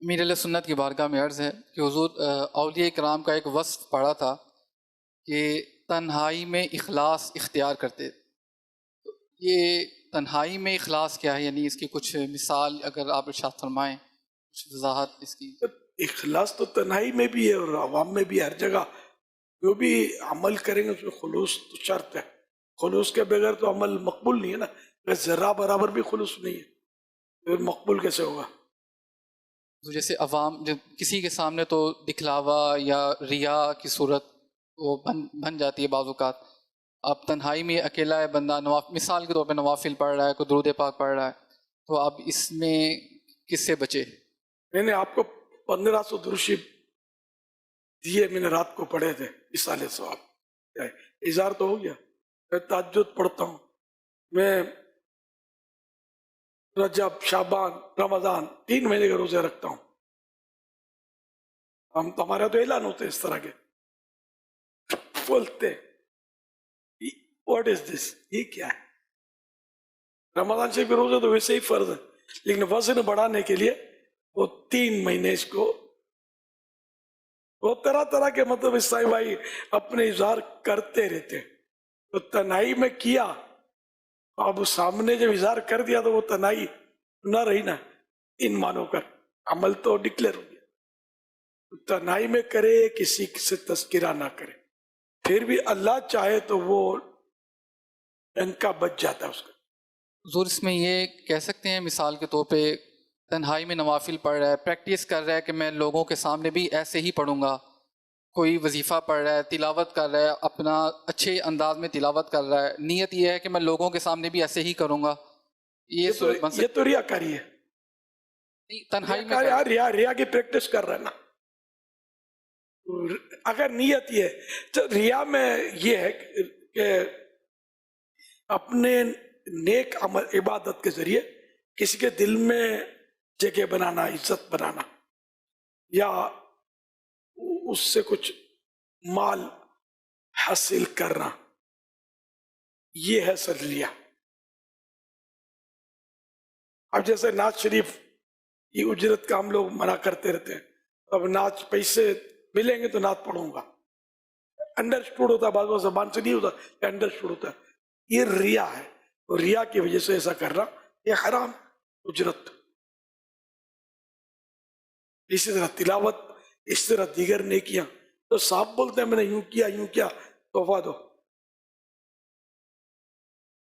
امیر علیہ سنت کی بارگاہ میں عرض ہے کہ حضور اولیاء کرام کا ایک وصف پڑھا تھا کہ تنہائی میں اخلاص اختیار کرتے. یہ تنہائی میں اخلاص کیا ہے؟ یعنی اس کی کچھ مثال اگر آپ ارشاد فرمائیں، کچھ وضاحت اس کی. اخلاص تو تنہائی میں بھی ہے اور عوام میں بھی ہے، ہر جگہ جو بھی عمل کریں گے اس میں خلوص تو شرط ہے. خلوص کے بغیر تو عمل مقبول نہیں ہے نا. اگر ذرہ برابر بھی خلوص نہیں ہے پھر مقبول کیسے ہوگا؟ تو جیسے عوام جب کسی کے سامنے تو دکھلاوا یا ریا کی صورت وہ بن جاتی ہے بعض اوقات. اب تنہائی میں اکیلا ہے بندہ، مثال کے طور پہ نوافل پڑھ رہا ہے، کوئی درود پاک پڑھ رہا ہے، تو اب اس میں کس سے بچے؟ میں نے آپ کو 1500 درشی دیے، میں نے رات کو پڑھے تھے اصالِ ثواب. اظہار تو ہو گیا. میں تہجد پڑھتا ہوں، میں رجب، شعبان، رمضان 3 مہینے کے روزے رکھتا ہوں. ہم ہمارا تو اعلان ہوتے اس طرح کے، بولتے واٹ از دس، یہ کیا ہے؟ رمضان شریف کے روزے تو ویسے ہی فرض ہے، لیکن وزن بڑھانے کے لیے وہ 3 مہینے اس کو وہ طرح طرح کے مطلب عیسائی بھائی اپنے اظہار کرتے رہتے. تو تنہائی میں کیا، اب سامنے جب اظہار کر دیا تو وہ تنہائی نہ رہی نا. ان مانو کر عمل تو ڈکلیئر ہو گیا. تنہائی میں کرے، کسی سے تذکرہ نہ کرے، پھر بھی اللہ چاہے تو وہ ڈنکا بچ جاتا ہے اس کا. حضور اس میں یہ کہہ سکتے ہیں مثال کے طور پہ تنہائی میں نوافل پڑھ رہا ہے، پریکٹس کر رہا ہے کہ میں لوگوں کے سامنے بھی ایسے ہی پڑھوں گا، کوئی وظیفہ پڑھ رہا ہے، تلاوت کر رہا ہے، اپنا اچھے انداز میں تلاوت کر رہا ہے، نیت یہ ہے کہ میں لوگوں کے سامنے بھی ایسے ہی کروں گا، یہ صورت بن یہ سکتی تو ریاکاری ہے. ہے تنہائی میں ریاکاری ریا کی پریکٹس کر رہا ہے نا. اگر نیت یہ ہے تو ریا میں یہ ہے کہ اپنے نیک عمل عبادت کے ذریعے کسی کے دل میں جگہ بنانا، عزت بنانا، یا اس سے کچھ مال حاصل کرنا، یہ ہے سر ریا. اب جیسے نعت شریف کی اجرت کا ہم لوگ منع کرتے رہتے ہیں، اب نعت پیسے ملیں گے تو نعت پڑھوں گا، انڈرسٹوڈ ہوتا ہے، بعض بار زبان سے نہیں ہوتا، انڈرسٹوڈ ہوتا ہے. یہ ریا ہے، اور ریا کی وجہ سے ایسا کرنا یہ حرام اجرت. اسی طرح تلاوت، اس طرح دیگر نیکیاں تو صاحب بولتے ہیں میں نے یوں کیا تحفہ دو.